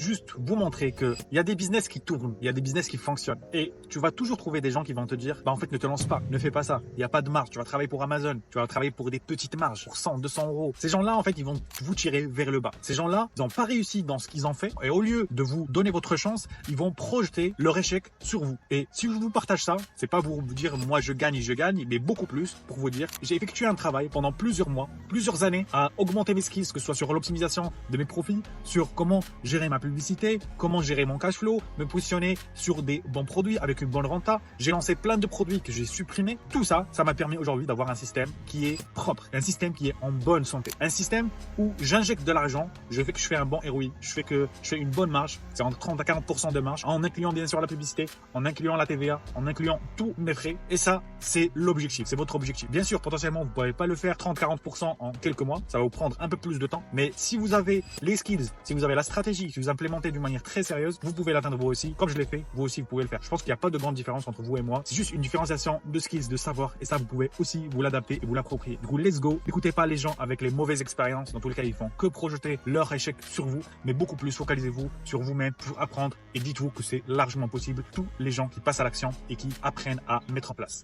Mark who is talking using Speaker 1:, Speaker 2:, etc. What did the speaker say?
Speaker 1: juste vous montrer qu'il y a des business qui tournent, il y a des business qui fonctionnent. Et tu vas toujours trouver des gens qui vont te dire, bah en fait, ne te lance pas, ne fais pas ça. Il n'y a pas de marge. Tu vas travailler pour Amazon, tu vas travailler pour des petites marges, pour 100, 200 euros. Ces gens-là, en fait, ils vont vous tirer vers le bas. Ces gens-là, ils n'ont pas réussi dans ce qu'ils ont fait. Et au lieu de vous donner votre chance, ils vont projeter leur échec sur vous. Et si je vous partage ça, c'est pas pour vous dire, moi, je gagne, mais beaucoup plus pour vous dire, j'ai effectué un travail pendant plusieurs mois, plusieurs années à augmenter mes skills, que ce soit sur l'optimisation de mes profits, sur comment gérer ma publicité, comment gérer mon cash flow, me positionner sur des bons produits avec une bonne renta. J'ai lancé plein de produits que j'ai supprimés. Tout ça, ça m'a permis aujourd'hui d'avoir un système qui est propre, un système qui est en bonne santé, un système où j'injecte de l'argent, je fais que je fais un bon ROI, je fais une bonne marge, c'est entre 30 à 40% de marge, en incluant bien sûr la publicité, en incluant la TVA, en incluant tous mes frais. Et ça, c'est l'objectif, c'est votre objectif. Bien sûr, potentiellement, vous ne pouvez pas le faire 30-40% en quelques mois, ça va vous prendre un peu plus de temps. Mais si vous avez les skills, si vous avez la stratégie, si vous implémentez d'une manière très sérieuse, vous pouvez l'atteindre vous aussi. Comme je l'ai fait, vous aussi, vous pouvez le faire. Je pense qu'il n'y a pas de grande différence entre vous et moi. C'est juste une différenciation de skills, de savoir. Et ça, vous pouvez aussi vous l'adapter et vous l'approprier. Du coup, let's go. N'écoutez pas les gens avec les mauvaises expériences. Dans tous les cas, ils font que projeter leur échec sur vous. Mais beaucoup plus, focalisez-vous sur vous-même pour apprendre. Et dites-vous que c'est largement possible. Tous les gens qui passent à l'action et qui apprennent à mettre en place.